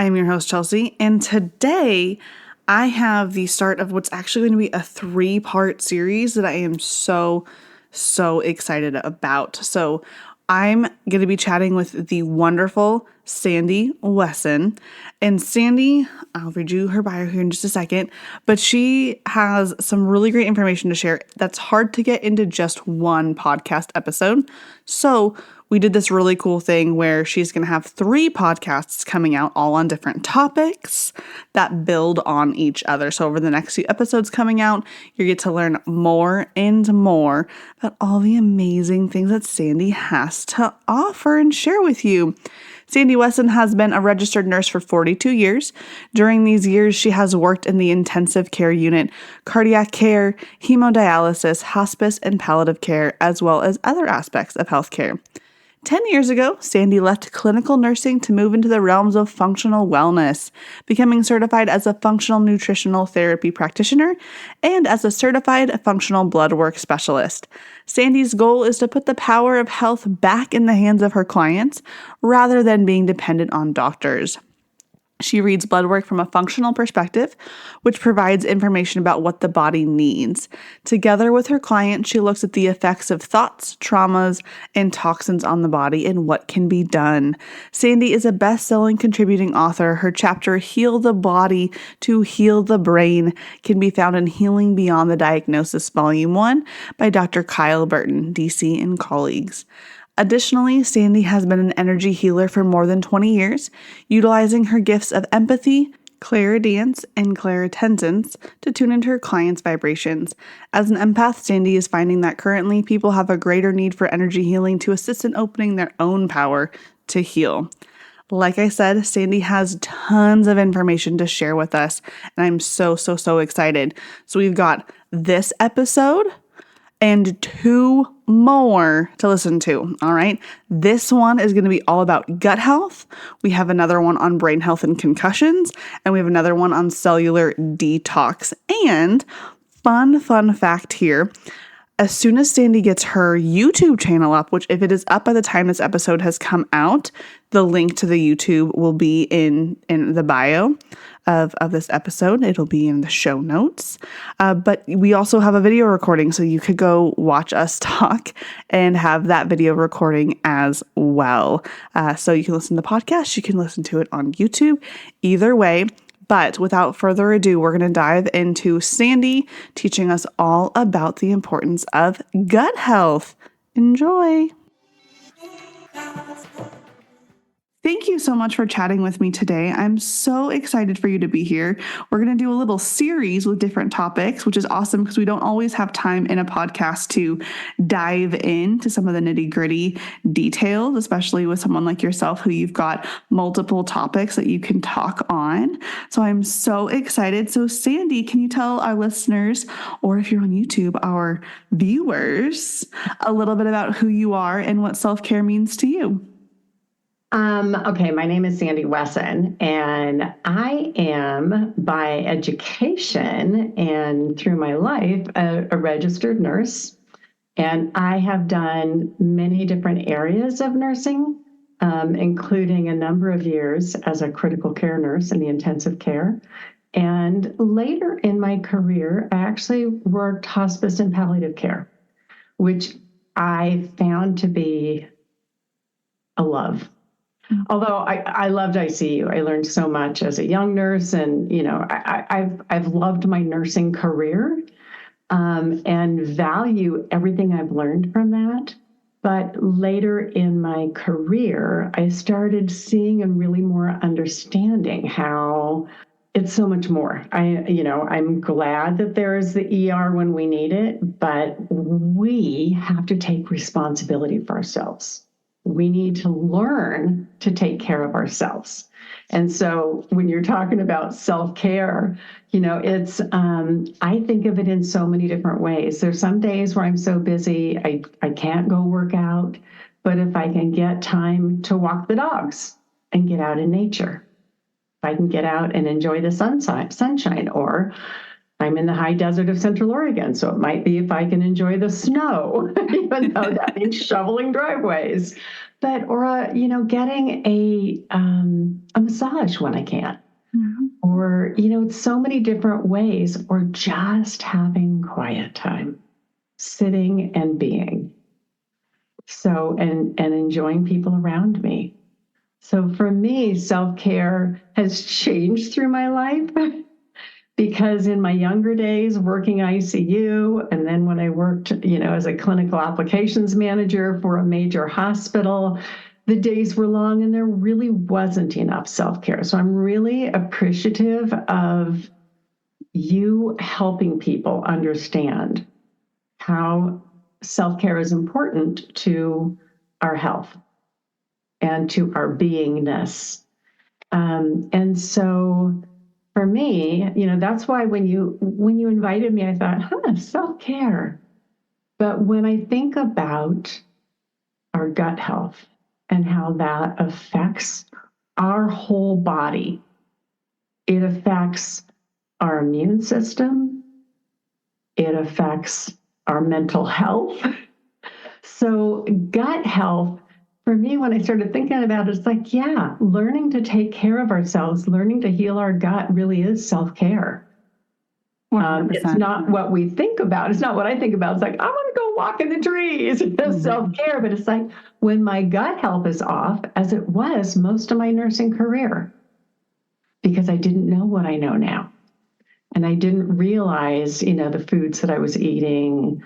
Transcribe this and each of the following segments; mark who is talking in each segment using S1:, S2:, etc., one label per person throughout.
S1: I'm your host, Chelsea, and today I have the start of what's actually going to be a 3-part series that I am so excited about. So I'm going to be chatting with the wonderful Sandy Wesson. And Sandy, I'll read you her bio here in just a second, but she has some really great information to share that's hard to get into just one podcast episode. So we did this really cool thing where she's going to have 3 podcasts coming out all on different topics that build on each other. So over the next few episodes coming out, you get to learn more and more about all the amazing things that Sandy has to offer and share with you. Sandy Wesson has been a registered nurse for 42 years. During these years, she has worked in the intensive care unit, cardiac care, hemodialysis, hospice, and palliative care, as well as other aspects of healthcare. 10 years ago, Sandy left clinical nursing to move into the realms of functional wellness, becoming certified as a functional nutritional therapy practitioner and as a certified functional blood work specialist. Sandy's goal is to put the power of health back in the hands of her clients rather than being dependent on doctors. She reads blood work from a functional perspective, which provides information about what the body needs. Together with her client, she looks at the effects of thoughts, traumas, and toxins on the body and what can be done. Sandy is a best-selling contributing author. Her chapter, Heal the Body to Heal the Brain, can be found in Healing Beyond the Diagnosis, Volume 1 by Dr. Kyle Burton, DC, and colleagues. Additionally, Sandy has been an energy healer for more than 20 years, utilizing her gifts of empathy, clairaudience, and clairattentience to tune into her clients' vibrations. As an empath, Sandy is finding that currently people have a greater need for energy healing to assist in opening their own power to heal. Like I said, Sandy has tons of information to share with us, and I'm so excited. So we've got this episode and 2 more to listen to, all right? This one is going to be all about gut health. We have another one on brain health and concussions, and we have another one on cellular detox. And fun fact here, as soon as Sandy gets her YouTube channel up, which if it is up by the time this episode has come out, the link to the YouTube will be in the bio of this episode. It'll be in the show notes. But we also have a video recording, so you could go watch us talk and have that video recording as well. So you can listen to the podcast, you can listen to it on YouTube, either way. But without further ado, we're going to dive into Sandy teaching us all about the importance of gut health. Enjoy. Thank you so much for chatting with me today. I'm so excited for you to be here. We're going to do a little series with different topics, which is awesome because we don't always have time in a podcast to dive into some of the nitty-gritty details, especially with someone like yourself who you've got multiple topics that you can talk on. So I'm so excited. So Sandy, can you tell our listeners, or if you're on YouTube, our viewers, a little bit about who you are and what self-care means to you?
S2: Okay, my name is Sandy Wesson, and I am by education and through my life a registered nurse. And I have done many different areas of nursing, including a number of years as a critical care nurse in the intensive care. And later in my career, I actually worked hospice and palliative care, which I found to be a love. Although I loved ICU, I learned so much as a young nurse, and I've loved my nursing career and value everything I've learned from that. But later in my career, I started seeing and really more understanding how it's so much more. I'm glad that there is the ER when we need it, but we have to take responsibility for ourselves. We need to learn to take care of ourselves. And so when you're talking about self-care, it's, I think of it in so many different ways. There's some days where I'm so busy, I can't go work out, but if I can get time to walk the dogs and get out in nature, if I can get out and enjoy the sunshine, or I'm in the high desert of Central Oregon, so it might be if I can enjoy the snow, even though that means shoveling driveways. getting a massage when I can, or, so many different ways, or just having quiet time, sitting and being. So, and enjoying people around me. So for me, self-care has changed through my life because in my younger days, working ICU, and then when I worked, as a clinical applications manager for a major hospital, the days were long and there really wasn't enough self-care. So I'm really appreciative of you helping people understand how self-care is important to our health and to our beingness. And so for me, that's why when you invited me, I thought, self-care. But when I think about our gut health and how that affects our whole body, it affects our immune system, it affects our mental health. So gut health, for me, when I started thinking about it, it's like, learning to take care of ourselves, learning to heal our gut really is self-care. It's not what we think about. It's not what I think about. It's like, I want to go walk in the trees. It's self-care. But it's like when my gut health is off, as it was most of my nursing career, because I didn't know what I know now. And I didn't realize, the foods that I was eating.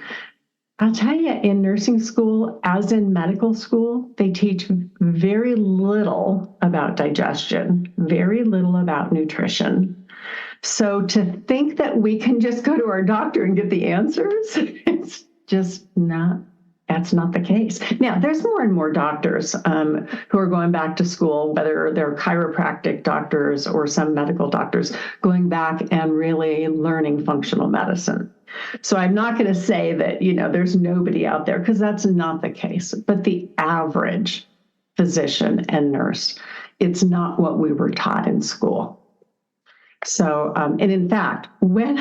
S2: I'll tell you, in nursing school, as in medical school, they teach very little about digestion, very little about nutrition. So to think that we can just go to our doctor and get the answers, it's just not, that's not the case. Now, there's more and more doctors who are going back to school, whether they're chiropractic doctors or some medical doctors, going back and really learning functional medicine. So I'm not going to say that, there's nobody out there, because that's not the case. But the average physician and nurse, it's not what we were taught in school. So, and in fact, when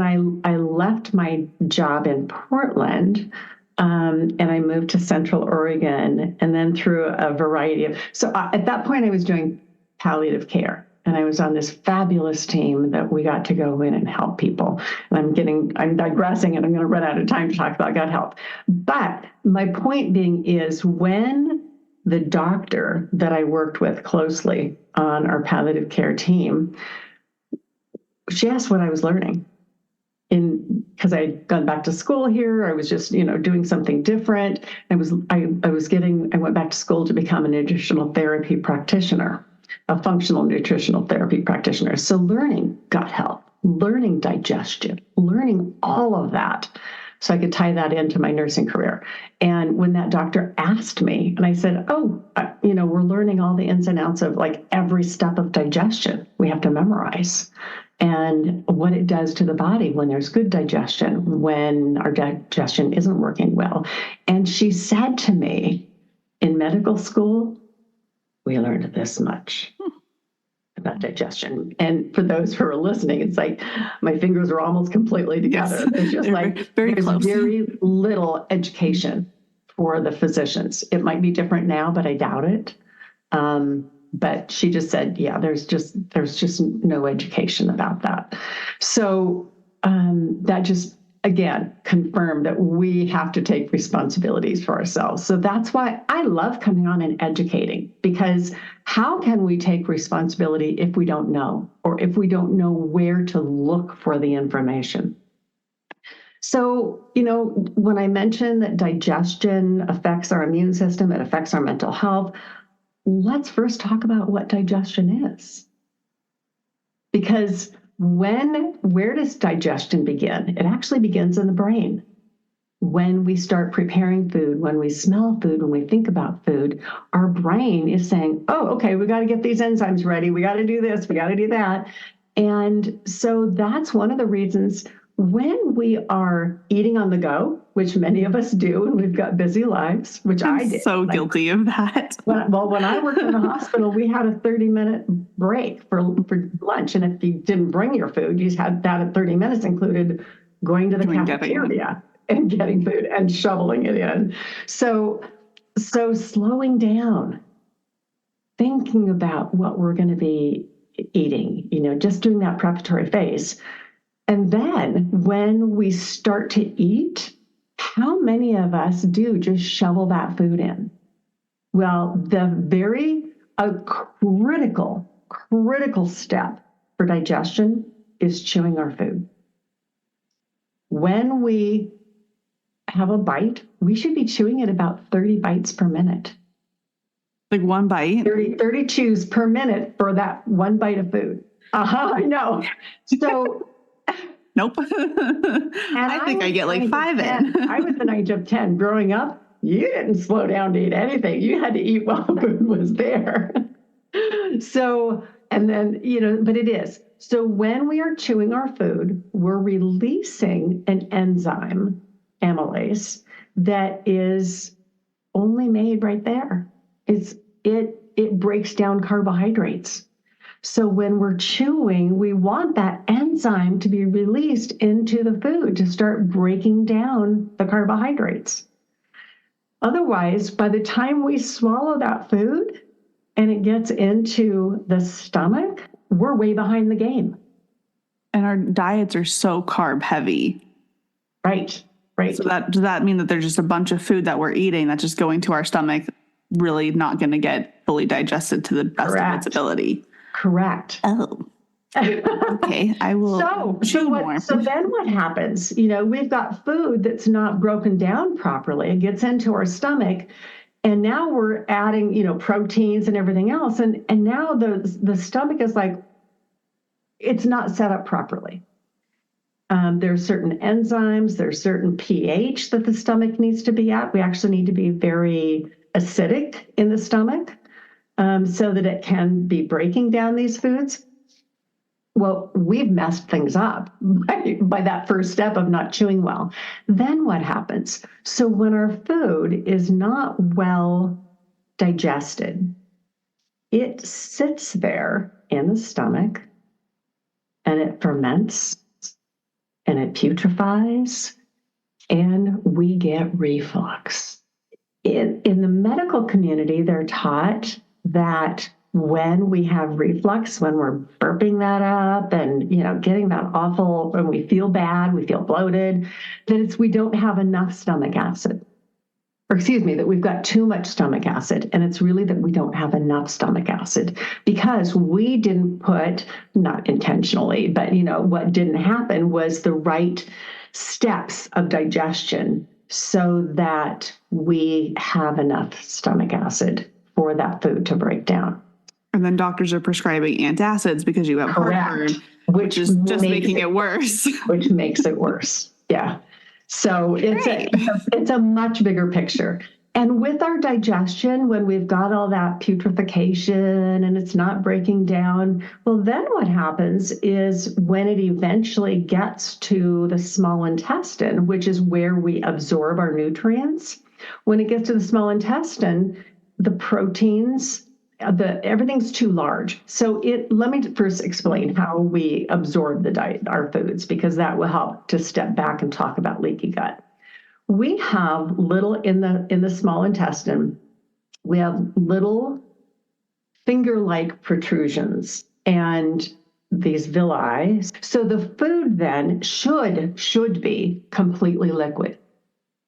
S2: I left my job in Portland, and I moved to Central Oregon, and then through a variety of, at that point I was doing palliative care. And I was on this fabulous team that we got to go in and help people. And I'm digressing, and I'm going to run out of time to talk about gut health. But my point being is, when the doctor that I worked with closely on our palliative care team, she asked what I was learning. Because I had gone back to school here, I was just, doing something different. I went back to school to become a nutritional therapy practitioner, a functional nutritional therapy practitioner. So learning gut health, learning digestion, learning all of that, so I could tie that into my nursing career. And when that doctor asked me, and I said, we're learning all the ins and outs of like every step of digestion we have to memorize, and what it does to the body when there's good digestion, when our digestion isn't working well. And she said to me, in medical school, we learned this much about digestion. And for those who are listening, it's like my fingers are almost completely together. Yes. It's just like
S1: very
S2: there's
S1: close.
S2: Very little education for the physicians. It might be different now, but I doubt it. But she just said, there's just no education about that. So that just, again, confirmed that we have to take responsibilities for ourselves. So that's why I love coming on and educating, because how can we take responsibility if we don't know, or if we don't know where to look for the information? So, when I mentioned that digestion affects our immune system, it affects our mental health, let's first talk about what digestion is. Because where does digestion begin? It actually begins in the brain. When we start preparing food, when we smell food, when we think about food, our brain is saying, okay, we got to get these enzymes ready. We got to do this. We got to do that. And so that's one of the reasons when we are eating on the go, which many of us do, and we've got busy lives, which I did.
S1: So guilty of that.
S2: When I worked in the hospital, we had a 30-minute break for lunch. And if you didn't bring your food, you had that at 30 minutes included going to the cafeteria and getting food and shoveling it in. So So slowing down, thinking about what we're going to be eating, just doing that preparatory phase. And then when we start to eat, how many of us do just shovel that food in? Well, a critical step for digestion is chewing our food. When we have a bite, we should be chewing at about 30 bites per minute.
S1: Like one bite?
S2: 30 chews per minute for that one bite of food. I know. So
S1: nope. I think I get like 5 in.
S2: I was an age of 10. Growing up, you didn't slow down to eat anything. You had to eat while food was there. So, and then, but it is. So when we are chewing our food, we're releasing an enzyme, amylase, that is only made right there. It breaks down carbohydrates. So when we're chewing, we want that enzyme to be released into the food to start breaking down the carbohydrates. Otherwise, by the time we swallow that food and it gets into the stomach, we're way behind the game.
S1: And our diets are so carb heavy.
S2: Right.
S1: So does that mean that there's just a bunch of food that we're eating that's just going to our stomach, really not going to get fully digested to the best of its ability?
S2: Correct.
S1: Oh. Okay, I will more.
S2: So then what happens? We've got food that's not broken down properly. It gets into our stomach, and now we're adding, proteins and everything else. And now the stomach is like, it's not set up properly. There's certain enzymes, there's certain pH that the stomach needs to be at. We actually need to be very acidic in the stomach so that it can be breaking down these foods. Well, we've messed things up by that first step of not chewing well. Then what happens? So when our food is not well digested, it sits there in the stomach and it ferments and it putrefies and we get reflux. In the medical community, they're taught that when we have reflux, when we're burping that up and, getting that awful, when we feel bad, we feel bloated, that we don't have enough stomach acid. Or that we've got too much stomach acid. And it's really that we don't have enough stomach acid because we didn't put, not intentionally, but, what didn't happen was the right steps of digestion so that we have enough stomach acid for that food to break down.
S1: And then doctors are prescribing antacids because you have heartburn, which is just making it worse.
S2: Which makes it worse. Yeah. So it's a much bigger picture. And with our digestion, when we've got all that putrefaction and it's not breaking down, well, then what happens is when it eventually gets to the small intestine, which is where we absorb our nutrients, when it gets to the small intestine, the proteins, everything's too large. So let me first explain how we absorb our foods, because that will help to step back and talk about leaky gut. We have little in the small intestine, we have little finger-like protrusions and these villi. So the food then should be completely liquid.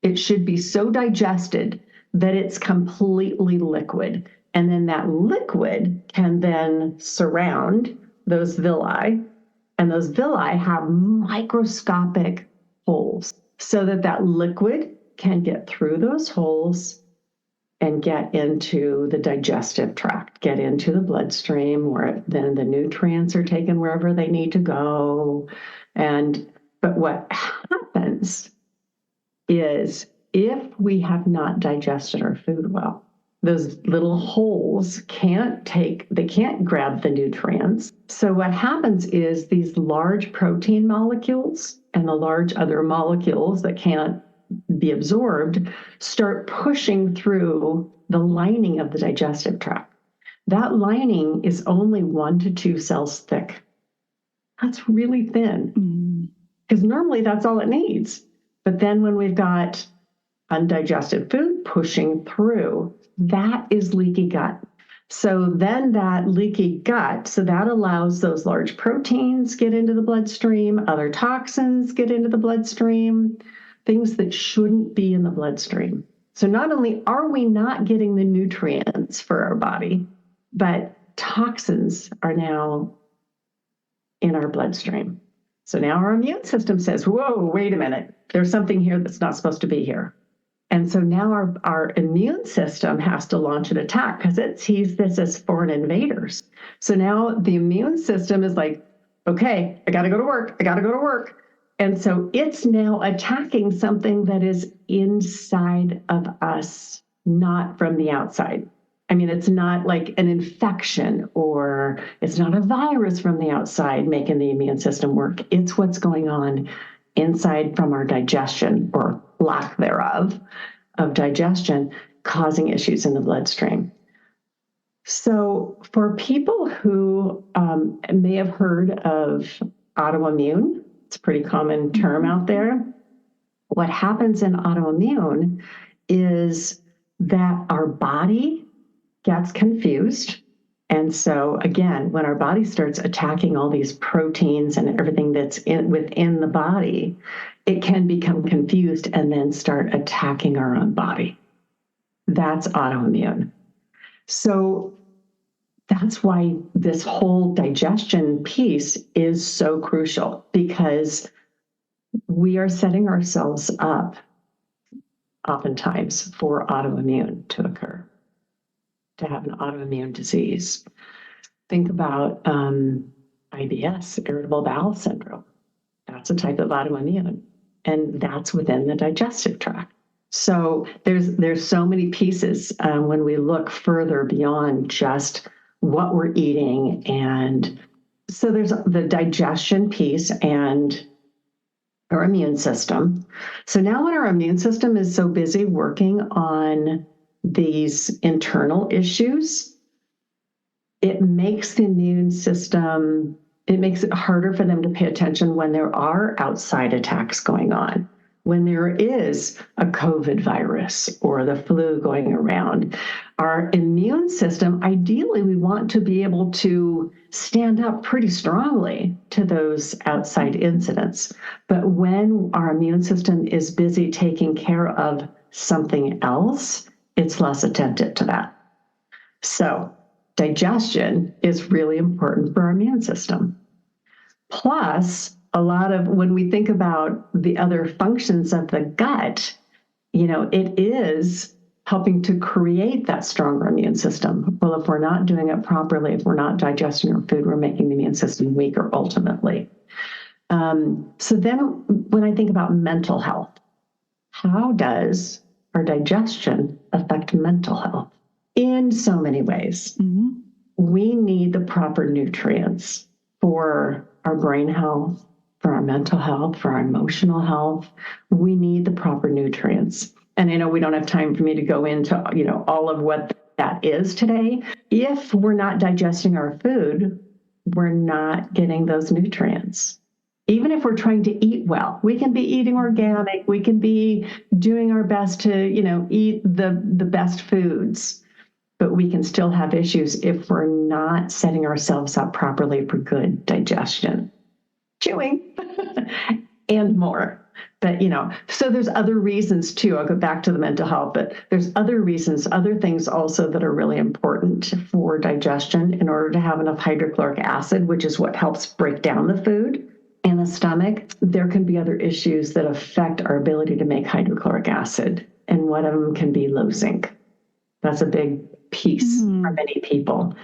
S2: It should be so digested that it's completely liquid. And then that liquid can then surround those villi, and those villi have microscopic holes so that liquid can get through those holes and get into the digestive tract, get into the bloodstream, where then the nutrients are taken wherever they need to go. But what happens is if we have not digested our food well, those little holes can't grab the nutrients. So what happens is these large protein molecules and the large other molecules that can't be absorbed start pushing through the lining of the digestive tract. That lining is only 1 to 2 cells thick. That's really thin because normally that's all it needs. But then when we've got undigested food pushing through. That is leaky gut. So then that leaky gut, so that allows those large proteins get into the bloodstream, other toxins get into the bloodstream, things that shouldn't be in the bloodstream. So not only are we not getting the nutrients for our body, but toxins are now in our bloodstream. So now our immune system says, whoa, wait a minute, there's something here that's not supposed to be here. And so now our immune system has to launch an attack because it sees this as foreign invaders. So now the immune system is like, okay, I got to go to work. I got to go to work. And so it's now attacking something that is inside of us, not from the outside. I mean, it's not like an infection or it's not a virus from the outside making the immune system work. It's what's going on inside from our digestion or lack thereof of digestion causing issues in the bloodstream. So for people who may have heard of autoimmune, it's a pretty common term out there. What happens in autoimmune is that our body gets confused. And so again, when our body starts attacking all these proteins and everything that's within the body, it can become confused and then start attacking our own body. That's autoimmune. So that's why this whole digestion piece is so crucial, because we are setting ourselves up oftentimes for autoimmune to occur, to have an autoimmune disease. Think about IBS, irritable bowel syndrome. That's a type of autoimmune, and that's within the digestive tract. So there's so many pieces when we look further beyond just what we're eating. And so there's the digestion piece and our immune system. So now when our immune system is so busy working on these internal issues, it makes the immune system, it makes it harder for them to pay attention when there are outside attacks going on. When there is a COVID virus or the flu going around, our immune system, ideally, we want to be able to stand up pretty strongly to those outside incidents. But when our immune system is busy taking care of something else, it's less attentive to that. So digestion is really important for our immune system. Plus, a lot of when we think about the other functions of the gut, it is helping to create that stronger immune system. Well, if we're not doing it properly, if we're not digesting our food, we're making the immune system weaker ultimately. So then when I think about mental health, how does our digestion affect mental health? In so many ways. Mm-hmm. We need the proper nutrients for our brain health, for our mental health, for our emotional health. We need the proper nutrients. And I know we don't have time for me to go into, all of what that is today. If we're not digesting our food, we're not getting those nutrients. Even if we're trying to eat well, we can be eating organic, we can be doing our best to, eat the best foods, but we can still have issues if we're not setting ourselves up properly for good digestion, chewing, and more. But, so there's other reasons too. I'll go back to the mental health, but there's other reasons, other things also that are really important for digestion in order to have enough hydrochloric acid, which is what helps break down the food in the stomach. There can be other issues that affect our ability to make hydrochloric acid. And one of them can be low zinc. That's a big piece for many people.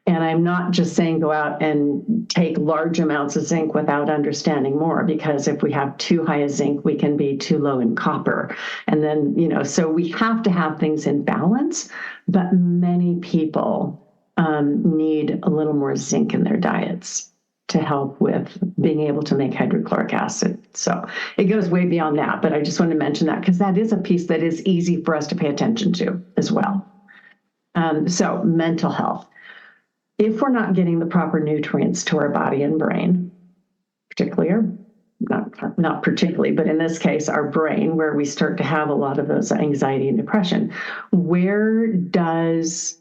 S2: And I'm not just saying go out and take large amounts of zinc without understanding more, because if we have too high a zinc, we can be too low in copper. And then, so we have to have things in balance, but many people need a little more zinc in their diets to help with being able to make hydrochloric acid. So it goes way beyond that, but I just want to mention that because that is a piece that is easy for us to pay attention to as well. So mental health. If we're not getting the proper nutrients to our body and brain, particularly our not particularly, but in this case, our brain, where we start to have a lot of those anxiety and depression. Where does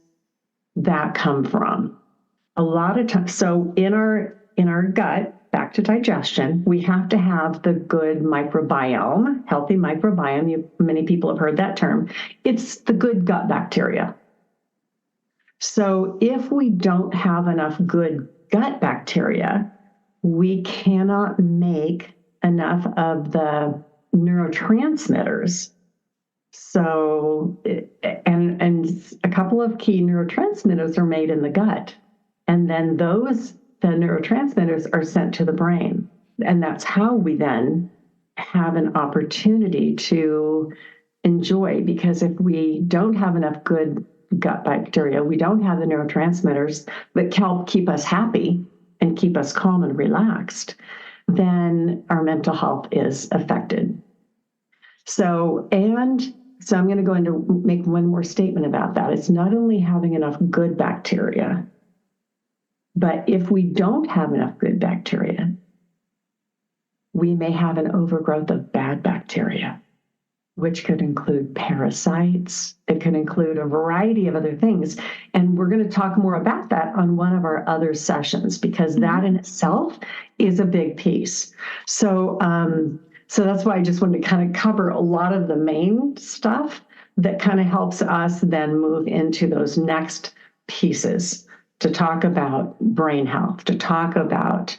S2: that come from? A lot of times, so in our gut, back to digestion, we have to have the good microbiome, healthy microbiome. Many people have heard that term. It's the good gut bacteria. So if we don't have enough good gut bacteria, we cannot make enough of the neurotransmitters. So, and a couple of key neurotransmitters are made in the gut. And then the neurotransmitters are sent to the brain. And that's how we then have an opportunity to enjoy, because if we don't have enough good gut bacteria, we don't have the neurotransmitters that help keep us happy and keep us calm and relaxed, then our mental health is affected. So I'm going to go into make one more statement about that. It's not only having enough good bacteria, but if we don't have enough good bacteria, we may have an overgrowth of bad bacteria, which could include parasites. It could include a variety of other things. And we're going to talk more about that on one of our other sessions, because that in itself is a big piece. So that's why I just wanted to kind of cover a lot of the main stuff that kind of helps us then move into those next pieces to talk about brain health, to talk about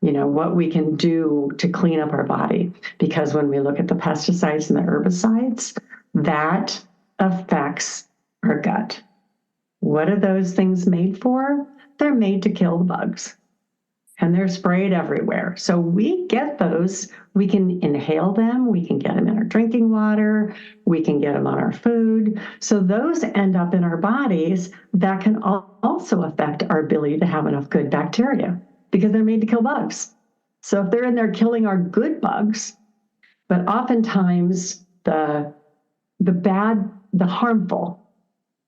S2: what we can do to clean up our body. Because when we look at the pesticides and the herbicides, that affects our gut. What are those things made for? They're made to kill the bugs. And they're sprayed everywhere. So we get those, we can inhale them, we can get them in our drinking water, we can get them on our food. So those end up in our bodies. That can also affect our ability to have enough good bacteria, because they're made to kill bugs. So if they're in there killing our good bugs, but oftentimes the harmful,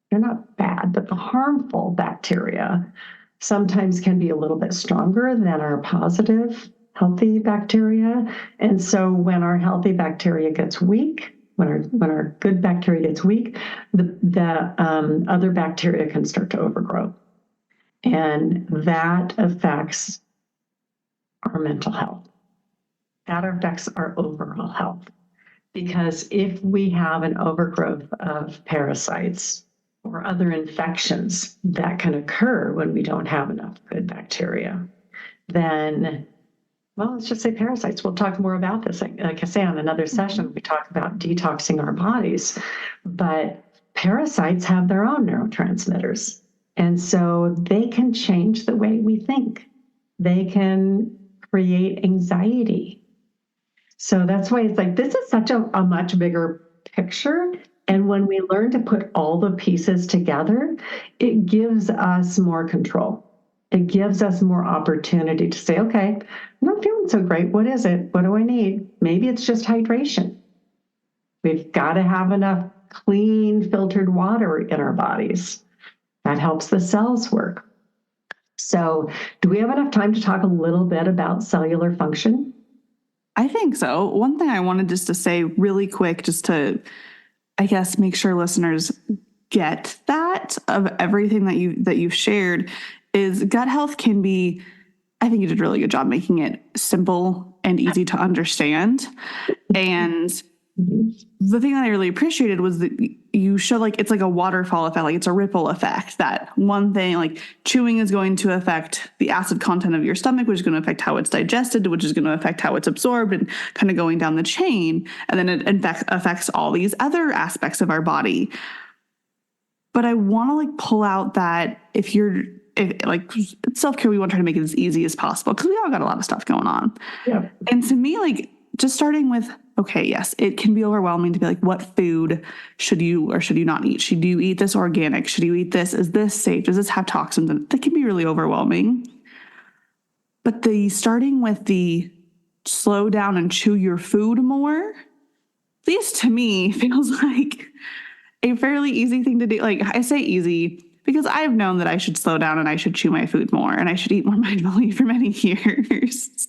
S2: they're not bad, but the harmful bacteria sometimes can be a little bit stronger than our positive, healthy bacteria. And so when our healthy bacteria gets weak, when our good bacteria gets weak, the other bacteria can start to overgrow. And that affects our mental health. That affects our overall health. Because if we have an overgrowth of parasites or other infections that can occur when we don't have enough good bacteria, then, well, let's just say parasites. We'll talk more about this. Like I say, on another session, we talk about detoxing our bodies. But parasites have their own neurotransmitters. And so they can change the way we think. They can create anxiety. So that's why it's like, this is such a much bigger picture. And when we learn to put all the pieces together, it gives us more control. It gives us more opportunity to say, okay, I'm not feeling so great. What is it? What do I need? Maybe it's just hydration. We've got to have enough clean, filtered water in our bodies. That helps the cells work. So do we have enough time to talk a little bit about cellular function?
S1: I think so. One thing I wanted just to say really quick, just to, I guess, make sure listeners get that of everything that you've shared, is gut health can be, I think you did a really good job making it simple and easy to understand. And the thing that I really appreciated was that you showed, like, it's like a waterfall effect, like it's a ripple effect, that one thing, like chewing is going to affect the acid content of your stomach, which is going to affect how it's digested, which is going to affect how it's absorbed, and kind of going down the chain. And then it affects all these other aspects of our body. But I want to like pull out that if like self-care, we want to try to make it as easy as possible, because we all got a lot of stuff going on.
S2: Yeah.
S1: And to me, like, just starting with, okay, yes, it can be overwhelming to be like, what food should you or should you not eat? Should you eat this organic? Should you eat this? Is this safe? Does this have toxins? And that can be really overwhelming. But starting with the slow down and chew your food more, at least to me, feels like a fairly easy thing to do. Like, I say easy, because I've known that I should slow down and I should chew my food more and I should eat more mindfully for many years.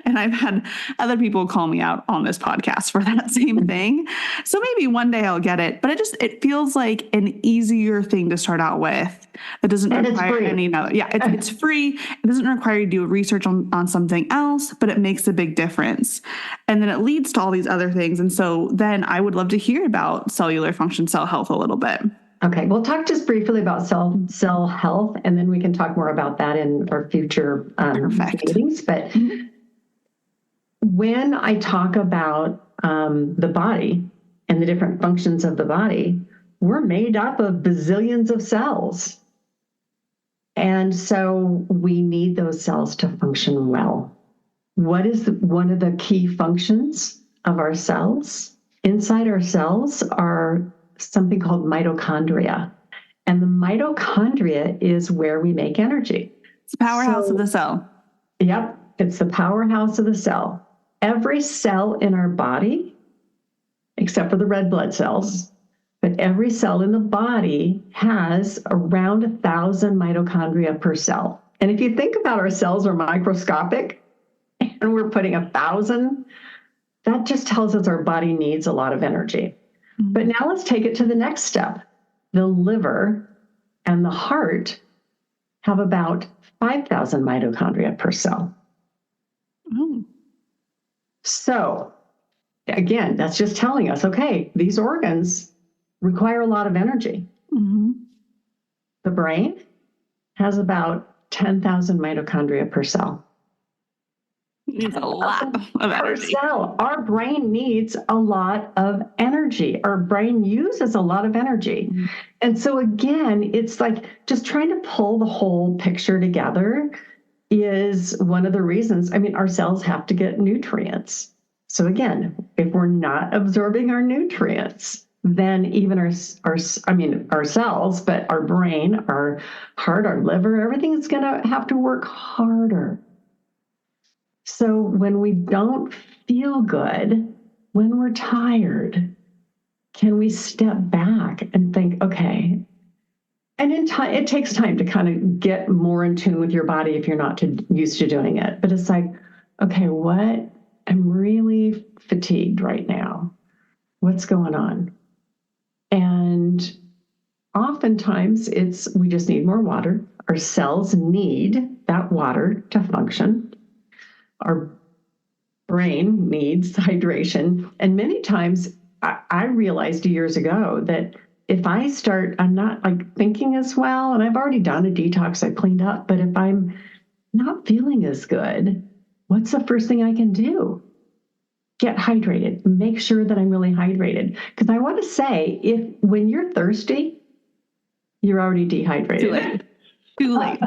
S1: And I've had other people call me out on this podcast for that same thing. So maybe one day I'll get it, but it feels like an easier thing to start out with that doesn't require any other. Yeah, it's free. It doesn't require you to do research on something else, but it makes a big difference. And then it leads to all these other things. And so then I would love to hear about cellular function, cell health a little bit.
S2: Okay, we'll talk just briefly about cell health, and then we can talk more about that in our future meetings. But when I talk about the body and the different functions of the body, we're made up of bazillions of cells. And so we need those cells to function well. What is one of the key functions of our cells? Inside our cells are something called mitochondria. And the mitochondria is where we make energy.
S1: It's the powerhouse of the cell.
S2: Yep, it's the powerhouse of the cell. Every cell in our body, except for the red blood cells, but every cell in the body has around 1,000 mitochondria per cell. And if you think about our cells are microscopic and we're putting 1,000, that just tells us our body needs a lot of energy. But now let's take it to the next step. The liver and the heart have about 5,000 mitochondria per cell.
S1: Oh.
S2: So again, that's just telling us, okay, these organs require a lot of energy.
S1: Mm-hmm.
S2: The brain has about 10,000 mitochondria per cell.
S1: Needs a lot of energy.
S2: Cell. Our brain needs a lot of energy. Our brain uses a lot of energy. Mm-hmm. And so again, it's like just trying to pull the whole picture together is one of the reasons. I mean, our cells have to get nutrients. So again, if we're not absorbing our nutrients, then even our cells, but our brain, our heart, our liver, everything is going to have to work harder. So when we don't feel good, when we're tired, can we step back and think, okay, and in time, it takes time to kind of get more in tune with your body if you're not used to doing it. But it's like, okay, I'm really fatigued right now. What's going on? And oftentimes we just need more water. Our cells need that water to function. Our brain needs hydration. And many times I realized years ago that if I'm not like thinking as well, and I've already done a detox, I've cleaned up, but if I'm not feeling as good, what's the first thing I can do? Get hydrated, make sure that I'm really hydrated. Because I want to say, when you're thirsty, you're already dehydrated.
S1: Too late.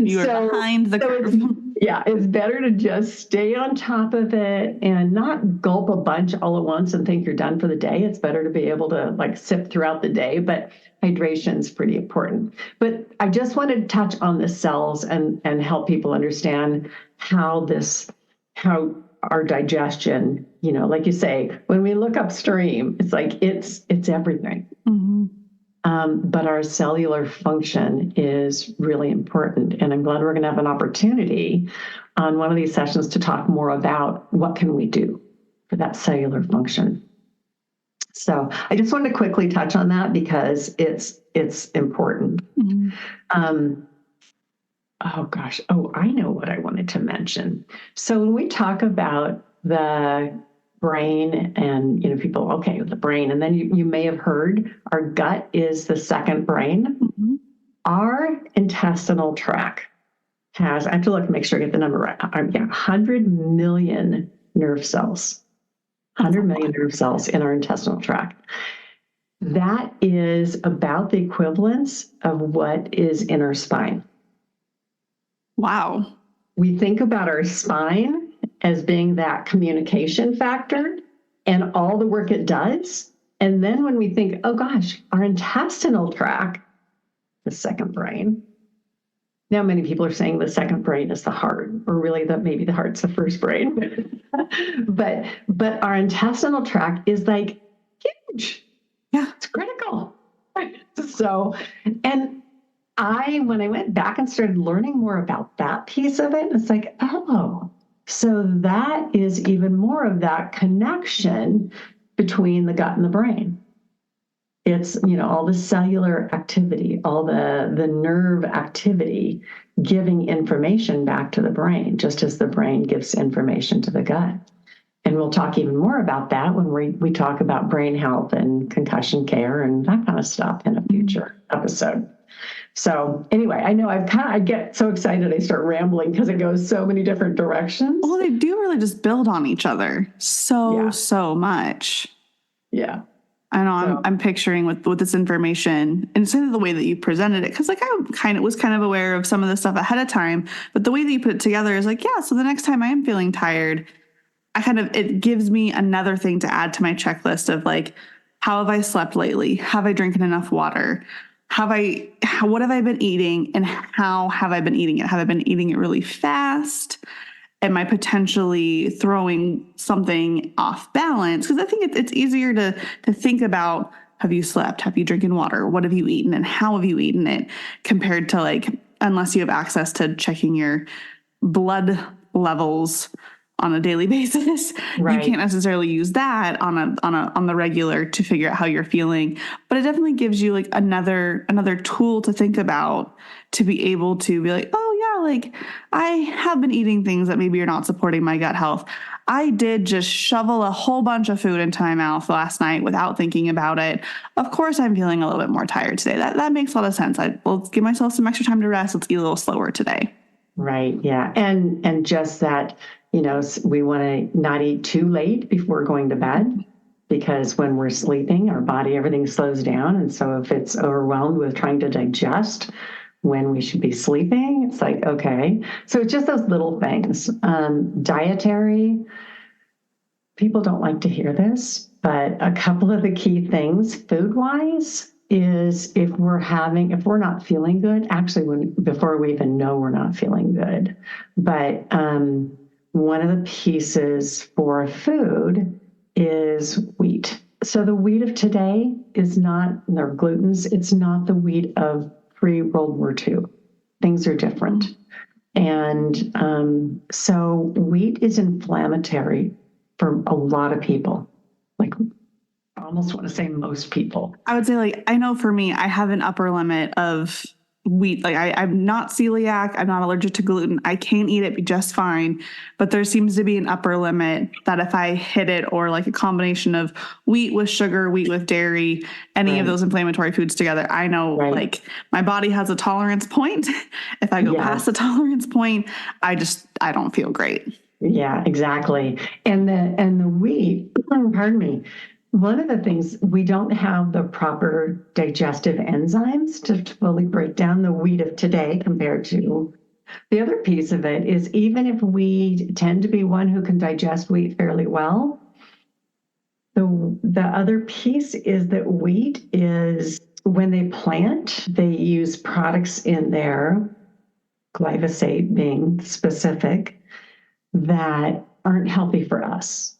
S1: You are behind the curve.
S2: It's better to just stay on top of it and not gulp a bunch all at once and think you're done for the day. It's better to be able to like sip throughout the day, but hydration is pretty important. But I just wanted to touch on the cells and help people understand how our digestion, like you say, when we look upstream, it's like it's everything. Mm-hmm. But our cellular function is really important. And I'm glad we're going to have an opportunity on one of these sessions to talk more about what can we do for that cellular function. So I just wanted to quickly touch on that because it's important. Mm-hmm. I know what I wanted to mention. So when we talk about the brain and, people, the brain, and then you may have heard our gut is the second brain. Mm-hmm. Our intestinal tract has, I have to look and make sure I get the number right, 100 million nerve cells. 100 million nerve cells in our intestinal tract. That is about the equivalence of what is in our spine.
S1: Wow.
S2: We think about our spine as being that communication factor and all the work it does. And then when we think, oh gosh, our intestinal tract, the second brain. Now many people are saying the second brain is the heart, or really maybe the heart's the first brain. but our intestinal tract is like huge.
S1: Yeah.
S2: It's critical. So, and when I went back and started learning more about that piece of it, it's like, oh, so that is even more of that connection between the gut and the brain. It's, all the cellular activity, all the nerve activity giving information back to the brain, just as the brain gives information to the gut. And we'll talk even more about that when we talk about brain health and concussion care and that kind of stuff in a future episode. So anyway, I know I get so excited I start rambling because it goes so many different directions.
S1: Well, they do really just build on each other so much.
S2: Yeah.
S1: I know. I'm picturing with this information and it's the way that you presented it, because like I was kind of aware of some of the stuff ahead of time, but the way that you put it together is like, yeah. So the next time I am feeling tired, it gives me another thing to add to my checklist of like, how have I slept lately? Have I drinking enough water? What have I been eating, and how have I been eating it? Have I been eating it really fast? Am I potentially throwing something off balance? Because I think it's easier to think about, have you slept? Have you drinking water? What have you eaten? And how have you eaten it? Compared to like, unless you have access to checking your blood levels on a daily basis, right. You can't necessarily use that on the regular to figure out how you're feeling. But it definitely gives you like another tool to think about, to be able to be like, oh yeah, like I have been eating things that maybe are not supporting my gut health. I did just shovel a whole bunch of food into my mouth last night without thinking about it. Of course, I'm feeling a little bit more tired today. That makes a lot of sense. I'll give myself some extra time to rest. Let's eat a little slower today.
S2: Right. Yeah. And just that, we want to not eat too late before going to bed, because when we're sleeping, our body, everything slows down. And so if it's overwhelmed with trying to digest when we should be sleeping, it's like, okay. So it's just those little things. Dietary, people don't like to hear this, but a couple of the key things food-wise is if we're not feeling good, actually before we even know we're not feeling good. But one of the pieces for food is wheat. So the wheat of today is not, their glutens, it's not the wheat of pre-World War II. Things are different. And so wheat is inflammatory for a lot of people. Like, I almost want to say most people.
S1: I would say, like, I know for me, I have an upper limit of wheat. Like I'm not celiac. I'm not allergic to gluten. I can eat it just fine. But there seems to be an upper limit that if I hit it, or like a combination of wheat with sugar, wheat with dairy, any of those inflammatory foods together, I know like my body has a tolerance point. If I go past the tolerance point, I don't feel great.
S2: Yeah, exactly. And the wheat, pardon me, one of the things, we don't have the proper digestive enzymes to fully break down the wheat of today compared to the other piece of it is, even if we tend to be one who can digest wheat fairly well, the other piece is that wheat is, when they plant, they use products in there, glyphosate being specific, that aren't healthy for us.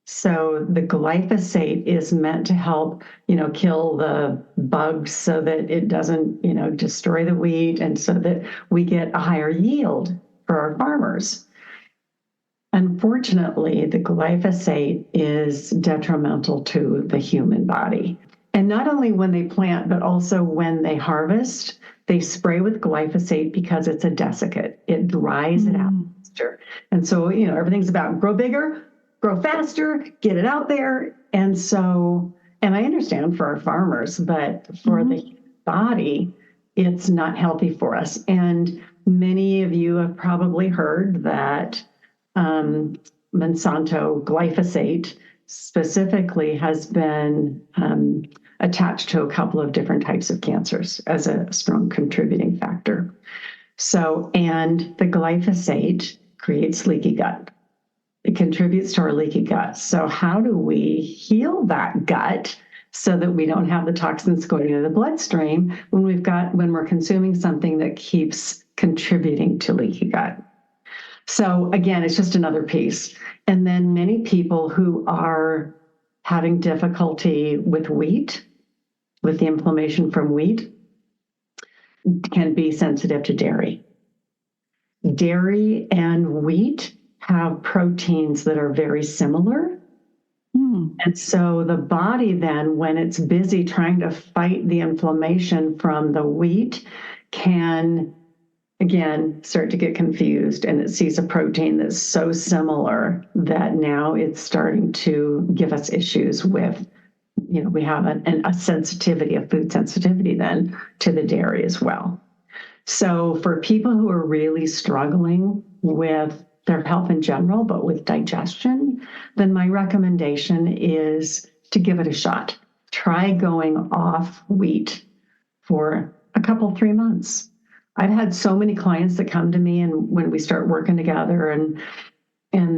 S2: So the glyphosate is meant to help, kill the bugs so that it doesn't, destroy the wheat, and so that we get a higher yield for our farmers. Unfortunately, the glyphosate is detrimental to the human body. And not only when they plant, but also when they harvest, they spray with glyphosate because it's a desiccant. It dries it out faster. And so, everything's about grow bigger, grow faster, get it out there. And so, and I understand for our farmers, but for the body, it's not healthy for us. And many of you have probably heard that Monsanto glyphosate specifically has been attached to a couple of different types of cancers as a strong contributing factor. So, and the glyphosate creates leaky gut. It contributes to our leaky gut. So how do we heal that gut so that we don't have the toxins going into the bloodstream when we're consuming something that keeps contributing to leaky gut? So again, it's just another piece. And then many people who are having difficulty with wheat, with the inflammation from wheat, can be sensitive to dairy. Dairy and wheat have proteins that are very similar. And so the body then, when it's busy trying to fight the inflammation from the wheat, can, again, start to get confused, and it sees a protein that's so similar that now it's starting to give us issues with, we have a sensitivity, a food sensitivity then to the dairy as well. So for people who are really struggling with their health in general, but with digestion, then my recommendation is to give it a shot. Try going off wheat for a couple, 3 months. I've had so many clients that come to me, and when we start working together and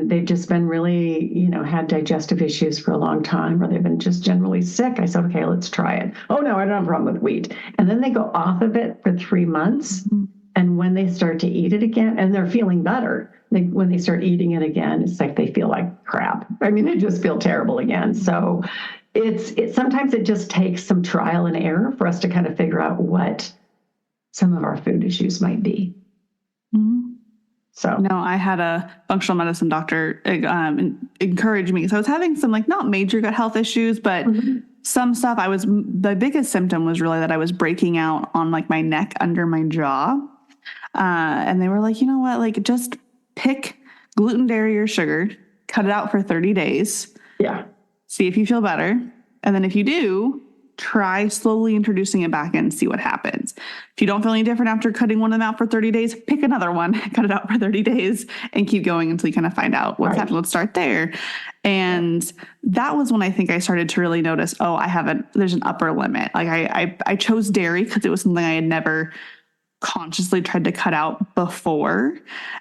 S2: they've just been really, had digestive issues for a long time, or they've been just generally sick. I said, okay, let's try it. Oh no, I don't have a problem with wheat. And then they go off of it for 3 months. And when they start to eat it again, and they're feeling better, when they start eating it again, it's like they feel like crap. I mean, they just feel terrible again. So it's sometimes it just takes some trial and error for us to kind of figure out what some of our food issues might be. So
S1: no, I had a functional medicine doctor encourage me. So I was having some not major gut health issues, but some stuff. The biggest symptom was really that I was breaking out on my neck under my jaw. And they were like, you know what, just pick gluten, dairy, or sugar, cut it out for 30 days.
S2: Yeah.
S1: See if you feel better. And then if you do, try slowly introducing it back in and see what happens. If you don't feel any different after cutting one of them out for 30 days, pick another one, cut it out for 30 days and keep going until you kind of find out what's happening. Let's start there. And that was when I think I started to really notice, there's an upper limit. I chose dairy because it was something I had never consciously tried to cut out before.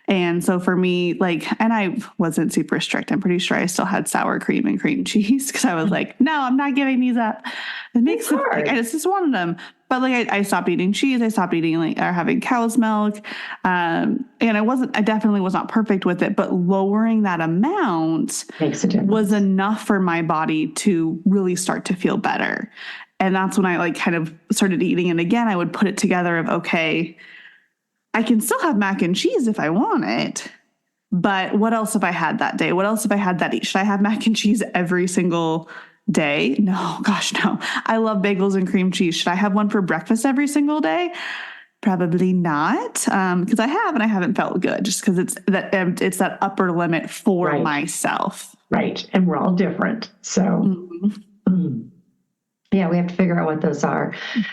S1: And so for me, and I wasn't super strict. I'm pretty sure I still had sour cream and cream cheese because I was like, no, I'm not giving these up. It makes it, I just wanted them. But I stopped eating cheese. I stopped eating or having cow's milk. And I definitely was not perfect with it, but lowering that amount was enough for my body to really start to feel better. And that's when I kind of started eating it again. I would put it together of, okay, I can still have mac and cheese if I want it, but what else have I had that day? What else have I had that eat? Should I have mac and cheese every single day? No, gosh, no. I love bagels and cream cheese. Should I have one for breakfast every single day? Probably not, because I have, and I haven't felt good just because it's that upper limit for myself.
S2: Right. And we're all different. So yeah, we have to figure out what those are.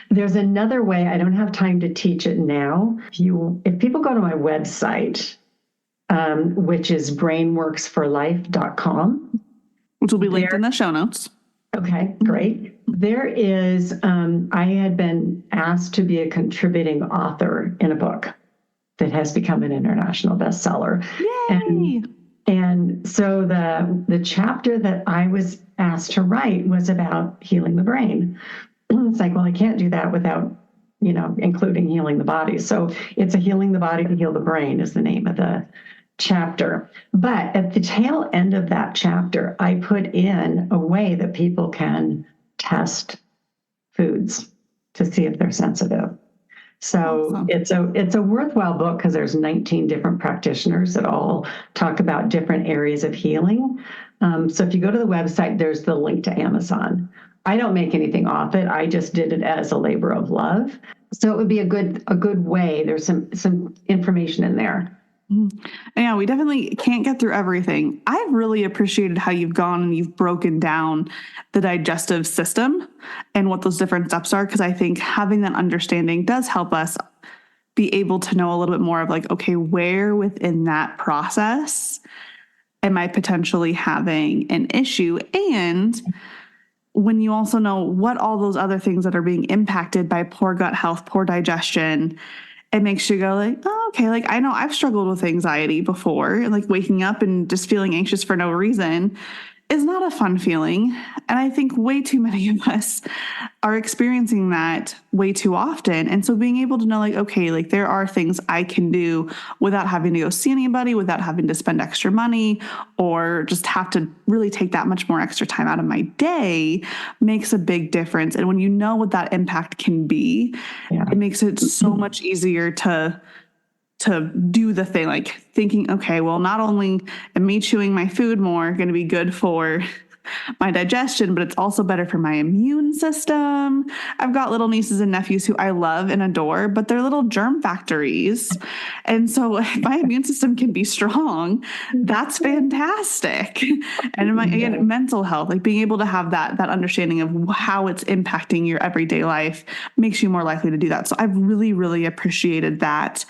S2: There's another way. I don't have time to teach it now. If people go to my website, which is brainworksforlife.com,
S1: which will be linked in the show notes.
S2: Okay, great. There is, I had been asked to be a contributing author in a book that has become an international bestseller.
S1: Yay!
S2: And so the chapter that I was asked to write was about healing the brain. It's like, well, I can't do that without, including healing the body. So it's a healing the body to heal the brain is the name of the chapter. But at the tail end of that chapter, I put in a way that people can test foods to see if they're sensitive. So awesome. It's a worthwhile book because there's 19 different practitioners that all talk about different areas of healing. So if you go to the website, there's the link to Amazon. I don't make anything off it. I just did it as a labor of love. So it would be a good way. There's some information in there.
S1: Yeah, we definitely can't get through everything. I've really appreciated how you've gone and you've broken down the digestive system and what those different steps are, because I think having that understanding does help us be able to know a little bit more of okay, where within that process am I potentially having an issue? And when you also know what all those other things that are being impacted by poor gut health, poor digestion, it makes you go oh, okay, I know I've struggled with anxiety before, waking up and just feeling anxious for no reason is not a fun feeling. And I think way too many of us are experiencing that way too often. And so being able to know, like, okay, like there are things I can do without having to go see anybody, without having to spend extra money or just have to really take that much more extra time out of my day makes a big difference. And when you know what that impact can be, it makes it so much easier to do the thing, like thinking, okay, well, not only am me chewing my food more going to be good for my digestion, but it's also better for my immune system. I've got little nieces and nephews who I love and adore, but they're little germ factories. And so if my immune system can be strong, that's fantastic. And again, mental health, like being able to have that understanding of how it's impacting your everyday life makes you more likely to do that. So I've really, really appreciated that.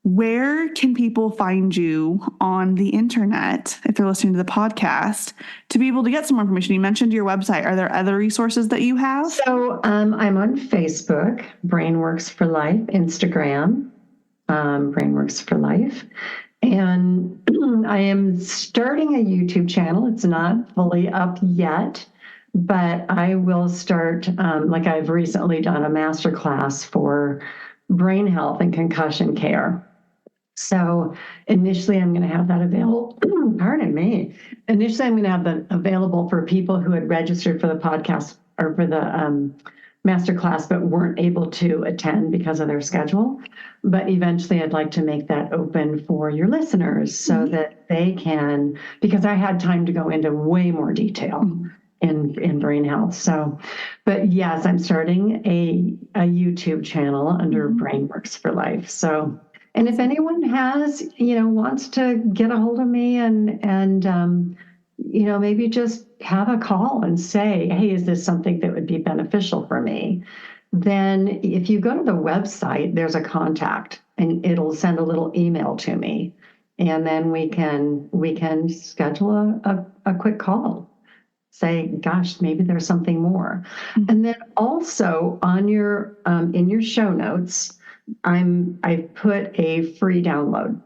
S1: Where can people find you on the internet if they're listening to the podcast to be able to get some more information? You mentioned your website. Are there other resources that you have?
S2: So I'm on Facebook, Brainworks for Life, Instagram, Brainworks for Life. And I am starting a YouTube channel. It's not fully up yet, but I will start, like I've recently done a masterclass for brain health and concussion care. So initially I'm going to have that available, pardon me. Initially I'm going to have that available for people who had registered for the podcast or for the masterclass, but weren't able to attend because of their schedule. But eventually I'd like to make that open for your listeners so that they can, because I had time to go into way more detail in brain health. So, but yes, I'm starting a YouTube channel under Brainworks for Life. So, and if anyone has, wants to get a hold of me and maybe just have a call and say, hey, is this something that would be beneficial for me? Then if you go to the website, there's a contact and it'll send a little email to me. And then we can schedule a quick call. Say, gosh, maybe there's something more. And then also on your in your show notes, I've put a free download.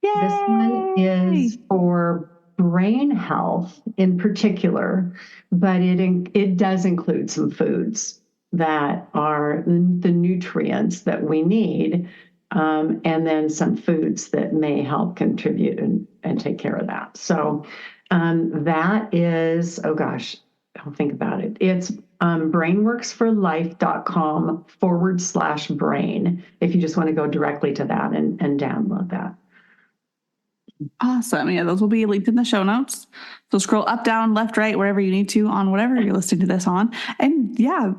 S2: Yay! This one is for brain health in particular, but it does include some foods that are the nutrients that we need, and then some foods that may help contribute and take care of that. So that is, oh gosh, I'll think about it. It's brainworksforlife.com/brain if you just want to go directly to that and download that.
S1: Awesome. Yeah, those will be linked in the show notes. So scroll up, down, left, right, wherever you need to on whatever you're listening to this on. And yeah,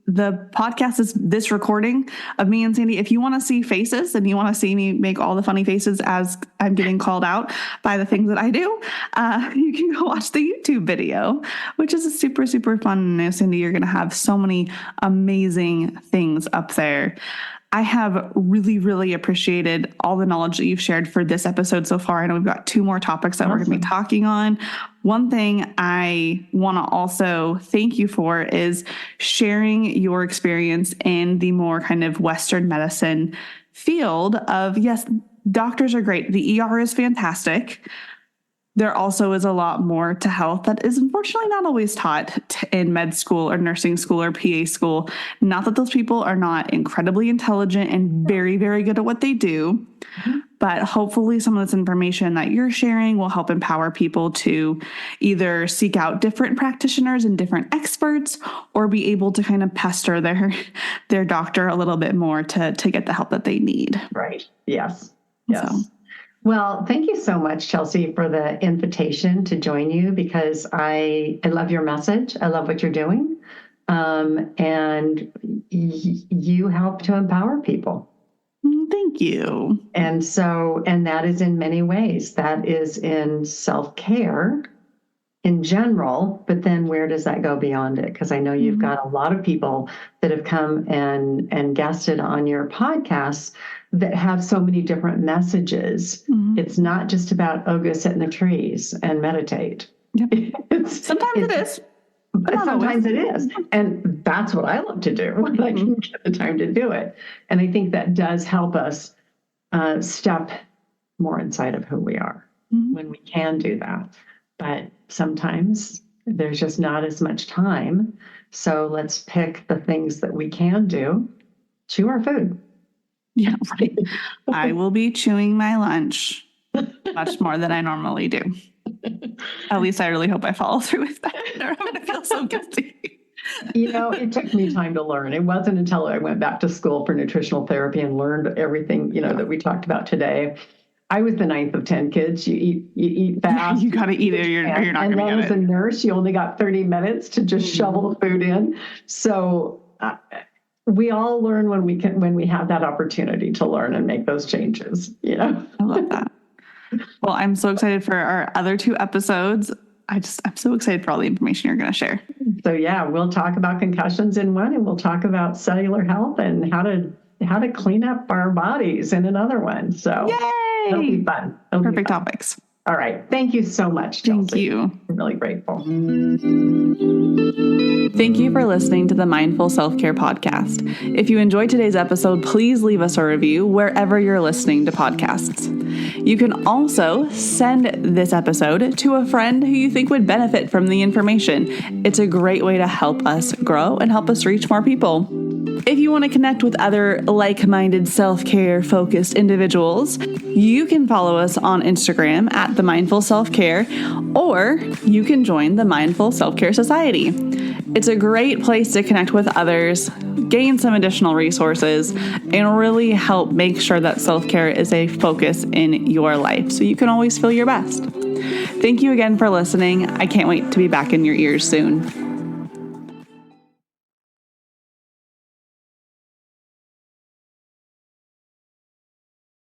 S1: the podcast is this recording of me and Sandy. If you want to see faces and you want to see me make all the funny faces as I'm getting called out by the things that I do, you can go watch the YouTube video, which is super, super fun. And Sandy, you're going to have so many amazing things up there. I have really, really appreciated all the knowledge that you've shared for this episode so far. I know we've got 2 more topics that we're going to be talking on. One thing I want to also thank you for is sharing your experience in the more kind of Western medicine field of, yes, doctors are great. The ER is fantastic. There also is a lot more to health that is unfortunately not always taught in med school or nursing school or PA school. Not that those people are not incredibly intelligent and very, very good at what they do, but hopefully some of this information that you're sharing will help empower people to either seek out different practitioners and different experts or be able to kind of pester their doctor a little bit more to get the help that they need.
S2: Right. Yes. Yes. So. Well, thank you so much, Chelsea, for the invitation to join you because I love your message. I love what you're doing. And you help to empower people.
S1: Thank you.
S2: And that is in many ways. That is in self-care in general, but then where does that go beyond it? Because I know you've got a lot of people that have come and guested on your podcasts that have so many different messages. It's not just about, go sit in the trees and meditate.
S1: Yep. Sometimes it is.
S2: But sometimes it is. And that's what I love to do when I can get the time to do it. And I think that does help us step more inside of who we are when we can do that. but sometimes there's just not as much time. So let's pick the things that we can do. Chew our food.
S1: Yeah, right. I will be chewing my lunch much more than I normally do. At least I really hope I follow through with that, or I'm going to feel so guilty.
S2: It took me time to learn. It wasn't until I went back to school for nutritional therapy and learned everything, that we talked about today. I was the 9th of 10 kids. You eat fast.
S1: You got to eat it, or you're not going to get it.
S2: And then as a nurse, you only got 30 minutes to just shovel the food in. So we all learn when we have that opportunity to learn and make those changes.
S1: I love that. Well, I'm so excited for our other 2 episodes. I'm so excited for all the information you're going to share.
S2: So yeah, we'll talk about concussions in one, and we'll talk about cellular health and how to clean up our bodies in another one. So
S1: yay!
S2: It'll be fun.
S1: Perfect topics.
S2: All right. Thank you so much, Chelsea.
S1: Thank you.
S2: I'm really grateful.
S1: Thank you for listening to the Mindful Self-Care Podcast. If you enjoyed today's episode, please leave us a review wherever you're listening to podcasts. You can also send this episode to a friend who you think would benefit from the information. It's a great way to help us grow and help us reach more people. If you want to connect with other like-minded self-care focused individuals, you can follow us on Instagram at The Mindful Self-Care, or you can join the Mindful Self-Care Society. It's a great place to connect with others, gain some additional resources, and really help make sure that self-care is a focus in your life so you can always feel your best. Thank you again for listening. I can't wait to be back in your ears soon.